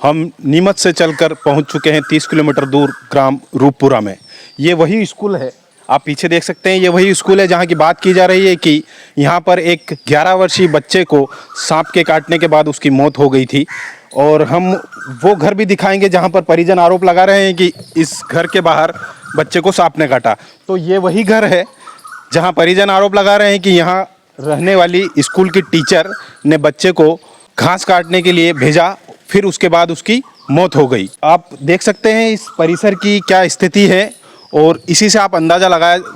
हम नीमच से चलकर पहुंच चुके हैं 30 किलोमीटर दूर ग्राम रूपपुरा में। ये वही स्कूल है, आप पीछे देख सकते हैं, ये वही स्कूल है जहां की बात की जा रही है कि यहां पर एक 11 वर्षीय बच्चे को सांप के काटने के बाद उसकी मौत हो गई थी। और हम वो घर भी दिखाएंगे जहां पर परिजन आरोप लगा रहे हैं कि इस घर के बाहर बच्चे को सांप ने काटा। तो ये वही घर है जहां परिजन आरोप लगा रहे हैं कि यहाँ रहने वाली स्कूल की टीचर ने बच्चे को घास काटने के लिए भेजा, फिर उसके बाद उसकी मौत हो गई। आप देख सकते हैं इस परिसर की क्या स्थिति है और इसी से आप अंदाज़ा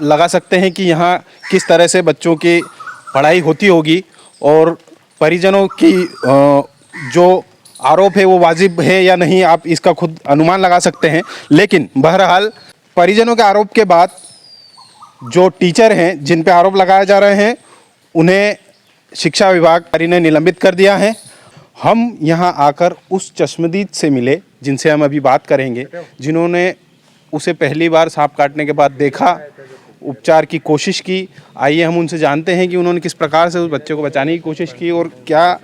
लगा सकते हैं कि यहाँ किस तरह से बच्चों की पढ़ाई होती होगी और परिजनों की जो आरोप है वो वाजिब है या नहीं, आप इसका खुद अनुमान लगा सकते हैं। लेकिन बहरहाल परिजनों के आरोप के बाद जो टीचर हैं जिन पे आरोप लगाए जा रहे हैं उन्हें शिक्षा विभाग ने निलंबित कर दिया है। हम यहाँ आकर उस चश्मदीद से मिले जिनसे हम अभी बात करेंगे, जिन्होंने उसे पहली बार सांप काटने के बाद देखा, उपचार की कोशिश की। आइए हम उनसे जानते हैं कि उन्होंने किस प्रकार से उस बच्चे को बचाने की कोशिश की और क्या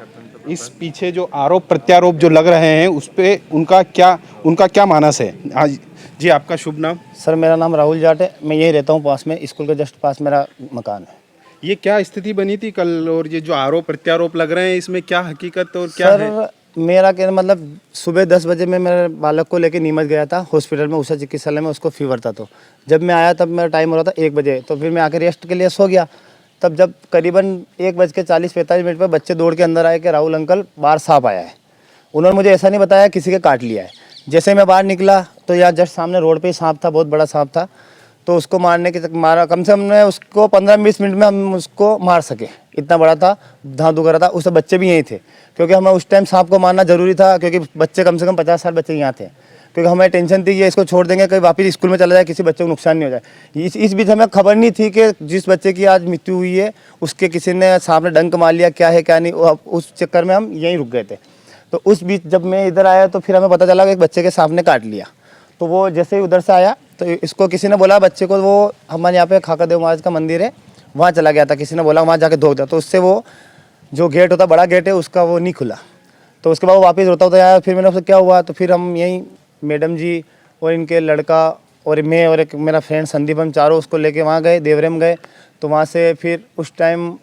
इस पीछे जो आरोप प्रत्यारोप जो लग रहे हैं उस पर उनका क्या मानस है। आज जी, आपका शुभ नाम? सर मेरा नाम राहुल जाट है, मैं यहीं रहता हूँ, पास में स्कूल के जस्ट पास मेरा मकान है। ये क्या स्थिति बनी थी कल और ये जो आरोप प्रत्यारोप लग रहे हैं इसमें क्या हकीकत और क्या सर है? मेरा कहना मतलब सुबह 10 बजे में मेरे बालक को लेके नीमच गया था हॉस्पिटल में, उषा चिकित्सालय में, उसको फीवर था। तो जब मैं आया तब मेरा टाइम हो रहा था 1 बजे, तो फिर मैं आकर रेस्ट के लिए सो गया। तब जब करीबन 1:40-45 पर बच्चे दौड़ के अंदर आए कि राहुल अंकल बाहर सांप आया है। उन्होंने मुझे ऐसा नहीं बताया किसी के काट लिया है। जैसे मैं बाहर निकला तो यहाँ जस्ट सामने रोड पे ही सांप था, बहुत बड़ा सांप था। तो उसको मारने के मारा, कम से कम उसको 15-20 मिनट में हम उसको मार सके, इतना बड़ा था, धांधू कर रहा था। उस बच्चे भी यहीं थे क्योंकि हमें उस टाइम सांप को मारना जरूरी था, क्योंकि बच्चे कम से कम 50 साल बच्चे यहाँ थे, क्योंकि हमें टेंशन थी कि इसको छोड़ देंगे कहीं वापस स्कूल में चला जाए, किसी बच्चे को नुकसान नहीं हो जाए। इस बीच हमें खबर नहीं थी कि जिस बच्चे की आज मृत्यु हुई है उसके किसी ने सांप ने डंक मार लिया, क्या है क्या नहीं। उस चक्कर में हम यहीं रुक गए थे। तो उस बीच जब मैं इधर आया तो फिर हमें पता चला कि एक बच्चे के सांप ने काट लिया। तो वो जैसे ही उधर से आया तो इसको किसी ने बोला बच्चे को, वो हमारे यहाँ पे खाकादेव महाराज का मंदिर है वहाँ चला गया था, किसी ने बोला वहाँ जाके धो दिया। तो उससे वो जो गेट होता, बड़ा गेट है उसका, वो नहीं खुला। तो उसके बाद वो वापस रोता होता आया। फिर मैंने उससे क्या हुआ, तो फिर हम यहीं मैडम जी और इनके लड़का और मैं और एक मेरा फ्रेंड संदीप, हम चारों उसको लेके वहाँ गए, देवरेम गए। तो वहाँ से फिर उस टाइम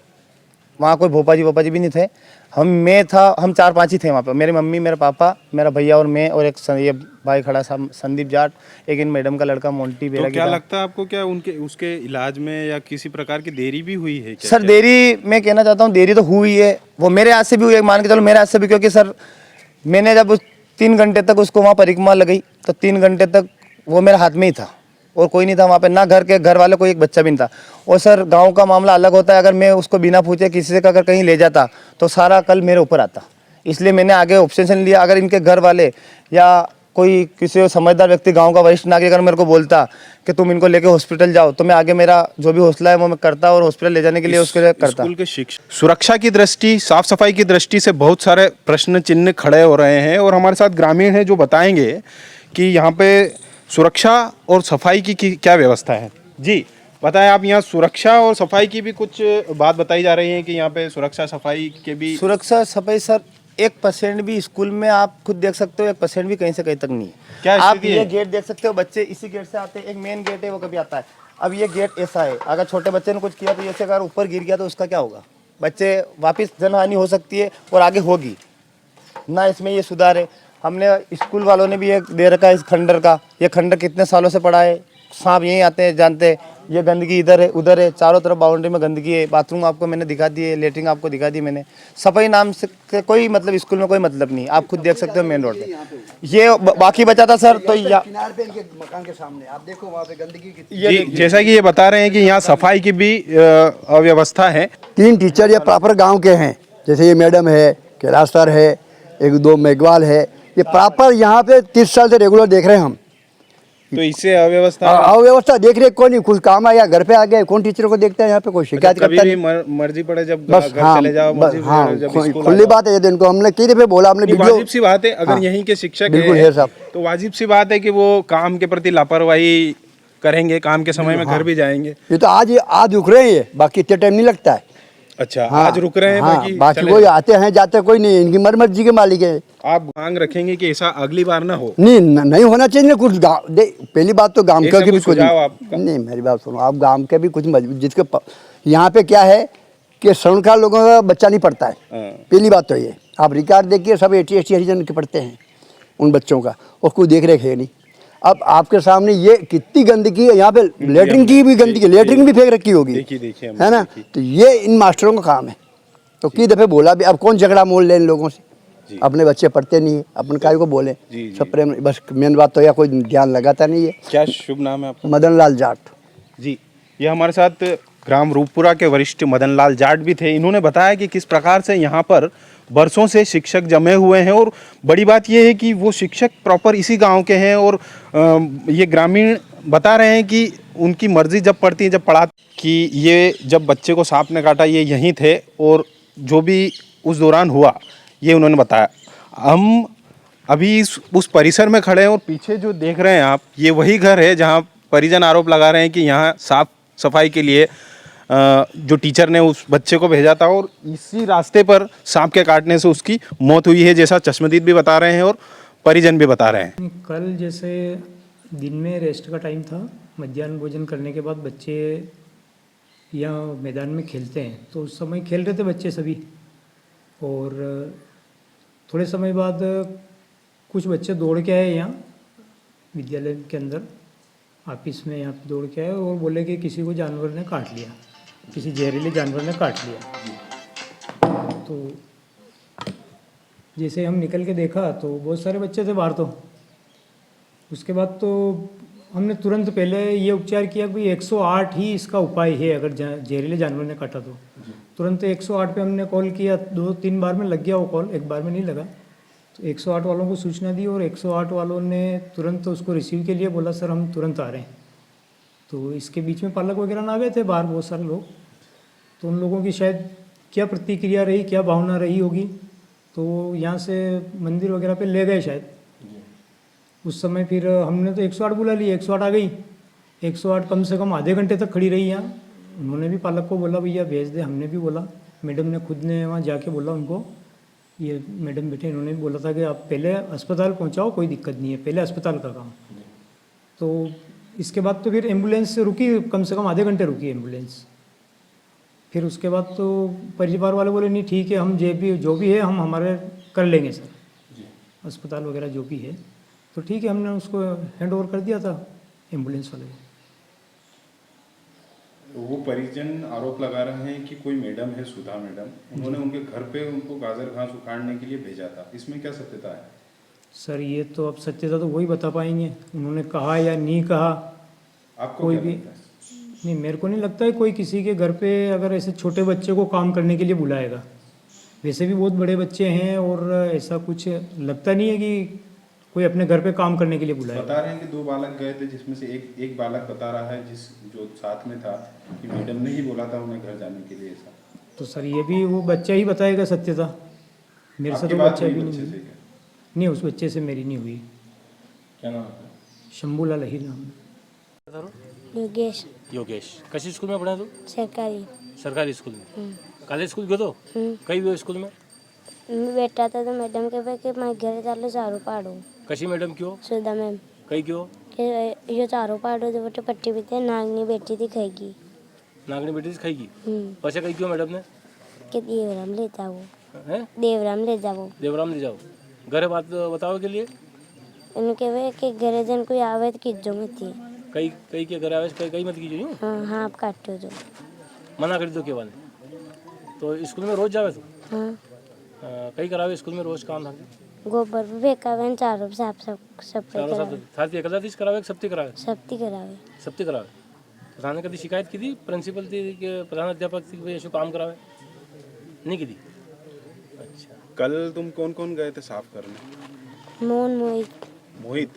वहाँ कोई भोपा जी भी नहीं थे, मैं था, हम 4-5 ही थे वहाँ पे। मेरी मम्मी, मेरा पापा, मेरा भैया और मैं, और एक ये भाई खड़ा था संदीप जाट, एक इन मैडम का लड़का मोंटी बेरा। तो क्या लगता है आपको, क्या उसके इलाज में या किसी प्रकार की देरी भी हुई है क्या? सर देरी मैं कहना चाहता हूँ, देरी तो हुई है, वो मेरे हाथ से भी हुई है, मान के चलो मेरे हाथ से भी, क्योंकि सर मैंने जब 3 घंटे तक उसको वहाँ परिक्रमा लगाई तो 3 घंटे तक वो मेरे हाथ में ही था और कोई नहीं था वहाँ पे, ना घर वाले, कोई एक बच्चा भी नहीं था। और सर गांव का मामला अलग होता है, अगर मैं उसको बिना पूछे किसी से अगर कहीं ले जाता तो सारा कल मेरे ऊपर आता। इसलिए मैंने आगे ऑप्शन लिया, अगर इनके घर वाले या कोई किसी समझदार व्यक्ति, गांव का वरिष्ठ नागरिक अगर मेरे को बोलता कि तुम इनको लेके हॉस्पिटल जाओ, तो मैं आगे मेरा जो भी हौसला है वो मैं करता और हॉस्पिटल ले जाने के लिए उसके लिए करता। स्कूल के शिक्षा सुरक्षा की दृष्टि, साफ सफाई की दृष्टि से बहुत सारे प्रश्न चिन्ह खड़े हो रहे हैं और हमारे साथ ग्रामीण है जो बताएंगे कि यहाँ पे सुरक्षा और सफाई की क्या व्यवस्था है। जी बताएं आप, यहाँ सुरक्षा और सफाई की भी कुछ बात बताई जा रही है कि यहाँ पे सुरक्षा सफाई के भी। सुरक्षा सफाई सर 1% भी स्कूल में आप खुद देख सकते हो, 1% भी कहीं से कहीं तक नहीं है। क्या आप ये गेट देख सकते हो, बच्चे इसी गेट से आते हैं, एक मेन गेट है वो कभी आता है। अब ये गेट ऐसा है, अगर छोटे बच्चे ने कुछ किया तो जैसे अगर ऊपर गिर गया तो उसका क्या होगा, बच्चे वापस जनहानि हो सकती है और आगे होगी ना, इसमें ये सुधार है। हमने स्कूल वालों ने भी एक दे रखा है इस खंडर का, ये खंडर कितने सालों से पड़ा है, सांप यहीं आते हैं, जानते हैं। ये गंदगी इधर है उधर है, चारों तरफ बाउंड्री में गंदगी है। बाथरूम आपको मैंने दिखा दिए, लेटरिन आपको दिखा दी मैंने। सफाई नाम से कोई मतलब स्कूल में कोई मतलब नहीं, आप खुद देख सकते हो मेन रोड पे। ये बाकी बचा था सर, तो किनारे पे इनके मकान के सामने आप देखो वहाँ पे गंदगी कितनी। जैसा कि ये बता रहे हैं कि यहाँ सफाई की भी अव्यवस्था है। 3 टीचर ये प्रॉपर गाँव के हैं, जैसे ये मैडम है, कैलाश सर है, 1-2 मेघवाल है, ये प्रॉपर यहाँ पे 30 साल से रेगुलर देख रहे हैं हम। तो इससे अव्यवस्था देख रेख कोई नहीं, कुछ काम आया घर पे आ गए, कौन टीचर को देखता है यहाँ पे, कोई शिकायत करता नहीं। मर्जी पड़े जब बस घर हाँ, चले जाओ, खुली बात है। इनको हमने कितने पे बोला, हमने वीडियो, वाजिब सी बात है अगर यहीं के शिक्षक बिल्कुल है साहब, तो वाजिब सी बात है कि वो काम के प्रति लापरवाही करेंगे, काम के समय में घर भी जाएंगे। ये तो आज रुक रहे हैं, बाकी इतने टाइम नहीं लगता है। अच्छा, हाँ, आज रुक रहे हैं, हाँ, बाकी बाकी चले कोई जाएं। आते हैं जाते कोई नहीं, इनकी मर्जी के मालिक है। आप मांग रखेंगे कि ऐसा अगली बार ना हो। नहीं नहीं होना चाहिए ना कुछ गाँव पहली बात तो गांव ऐसा का की भी कोई सुझाव आपका? नहीं, मेरी बात सुनो, आप गांव के भी कुछ मजबूत यहाँ पे क्या है कि श्रवणकार लोगों का बच्चा नहीं पढ़ता है। हाँ। पहली बात तो ये, आप रिकॉर्ड देखिए, सब 80 हरिजन के पढ़ते हैं उन बच्चों का, और कोई देख रेख है नहीं। अब आपके सामने ये कितनी गंदगी है यहाँ पे, लेटरिन की भी गंदगी, लेटरिन भी फेंक रखी होगी, देखिए हमने है ना। देखी। तो ये इन मास्टरों का काम है। तो कई दफ़े बोला भी, अब कौन झगड़ा मोल ले इन लोगों से, जी। अपने बच्चे पढ़ते नहीं है, अपन काय को बोले। जी, जी। सब प्रेम, बस मेन बात तो यह कोई ध्यान लगाता नहीं है। क्या शुभ नाम है आपका? मदन लाल जाट। जी, ये हमारे साथ ग्राम रूपपुरा के वरिष्ठ मदन लाल जाट भी थे। इन्होंने बताया कि किस प्रकार से यहाँ पर बरसों से शिक्षक जमे हुए हैं, और बड़ी बात ये है कि वो शिक्षक प्रॉपर इसी गांव के हैं, और ये ग्रामीण बता रहे हैं कि उनकी मर्जी जब पड़ती है, जब पढ़ा, कि ये जब बच्चे को सांप ने काटा ये यहीं थे, और जो भी उस दौरान हुआ ये उन्होंने बताया। हम अभी उस परिसर में खड़े हैं, और पीछे जो देख रहे हैं आप, ये वही घर है जहाँ परिजन आरोप लगा रहे हैं कि यहाँ साफ सफाई के लिए जो टीचर ने उस बच्चे को भेजा था, और इसी रास्ते पर सांप के काटने से उसकी मौत हुई है, जैसा चश्मदीद भी बता रहे हैं और परिजन भी बता रहे हैं। कल जैसे दिन में रेस्ट का टाइम था, मध्याह्न भोजन करने के बाद बच्चे यहाँ मैदान में खेलते हैं, तो उस समय खेल रहे थे बच्चे सभी, और थोड़े समय बाद कुछ बच्चे दौड़ के आए यहाँ विद्यालय के अंदर, ऑफिस में यहाँ पे दौड़ के आए और बोले कि किसी को जानवर ने काट लिया, किसी जहरीले जानवर ने काट लिया। तो जैसे हम निकल के देखा तो बहुत सारे बच्चे थे बाहर। तो उसके बाद तो हमने तुरंत पहले ये उपचार किया कि 108 ही इसका उपाय है, अगर जहरीले जानवर ने काटा तो तुरंत 108 पे हमने कॉल किया। 2-3 बार में लग गया वो कॉल, एक बार में नहीं लगा। तो 108 वालों को सूचना दी, और 108 वालों ने तुरंत उसको रिसीव के लिए बोला, सर हम तुरंत आ रहे हैं। तो इसके बीच में पालक वगैरह ना आ गए थे बाहर बहुत सारे लोग, तो उन लोगों की शायद क्या प्रतिक्रिया रही, क्या भावना रही होगी, तो यहाँ से मंदिर वगैरह पे ले गए शायद। उस समय फिर हमने तो 108 बुला लिया, 108 आ गई। 108 कम से कम आधे घंटे तक खड़ी रही यहाँ। उन्होंने भी पालक को बोला भैया भेज दे, हमने भी बोला, मैडम ने खुद ने वहाँ जाके बोला उनको, ये मैडम बेटे इन्होंने भी बोला था कि आप पहले अस्पताल पहुँचाओ, कोई दिक्कत नहीं है, पहले अस्पताल का काम। तो इसके बाद तो फिर एम्बुलेंस रुकी, कम से कम आधे घंटे रुकी एम्बुलेंस। फिर उसके बाद तो परिवार वाले बोले नहीं ठीक है, हम जो भी है हम हमारे कर लेंगे सर, अस्पताल वगैरह जो भी है तो ठीक है। हमने उसको हैंड ओवर कर दिया था एम्बुलेंस वाले को। वो परिजन आरोप लगा रहे हैं कि कोई मैडम है, सुधा मैडम, उन्होंने उनके घर पे उनको गाजर घास उखाड़ने के लिए भेजा था, इसमें क्या सत्यता है? सर ये तो अब सत्यता तो वही बता पाएंगे, उन्होंने कहा या नहीं कहा। आपको कोई क्या भी लगता है? नहीं, मेरे को नहीं लगता है कोई किसी के घर पे अगर ऐसे छोटे बच्चे को काम करने के लिए बुलाएगा। वैसे भी बहुत बड़े बच्चे हैं, और ऐसा कुछ लगता नहीं है कि कोई अपने घर पे काम करने के लिए बुलाएगा। बता रहे हैं कि 2 बालक गए थे, जिसमें से एक बालक बता रहा है जो साथ में था कि मैडम ने ही बोला था उन्हें घर जाने के लिए। ऐसा तो सर ये भी वो बच्चा ही बताएगा सत्यता, मेरे से आपकी तो बात बच्चा हुई भी बच्चे नहीं से हुई। क्या? नहीं, उस बच्चे से मेरी नहीं हुई। क्या नाम है? शंभूलाल अहीर नाम। योगेश योगेश कशी स्कूल में पढ़ा तू? सरकारी सरकारी स्कूल में? कॉलेज स्कूल गयो तो? कई गयो स्कूल में? मैं बैठा था तो मैडम के पे कि मैं घर चालो चारों पाड़ो कशी मैडम क्यों? सुधा मैम कई क्यों? कि ये चारों पाड़ो जो बटे पट्टी भी थे, नागनी बेटी थी खाएगी नागनी बेटी से खाएगी? पैसे कई क्यों मैडम ने? कि देवराम ले जाओ, हैं? देवराम ले जाओ। देवराम ले जाओ, घर बात बताओ के लिए। उनके वे कि घर जन कोई आवे तो किज्जो मत थी। कई कई के घर आवे कई मत कीजिए यूं हाँ हाँ, आप काटो जो। मना कर दो के वाले। तो स्कूल में रोज जावे तू? हाँ, कई करावे स्कूल में रोज काम था? गोबर भी फेंकावे, चारों साफ सब चारों सब करावे, थाती एकला तीस करावे कि सबती करावे? सबती करावे। सबती करावे। प्रधान ने कभी शिकायत की थी प्रिंसिपल थी कि प्रधान अध्यापक थी कि ऐसे काम करावे? नहीं की थी? अच्छा। कल तुम कौन कौन गए थे साफ करने? मोहन मोहित मोहित,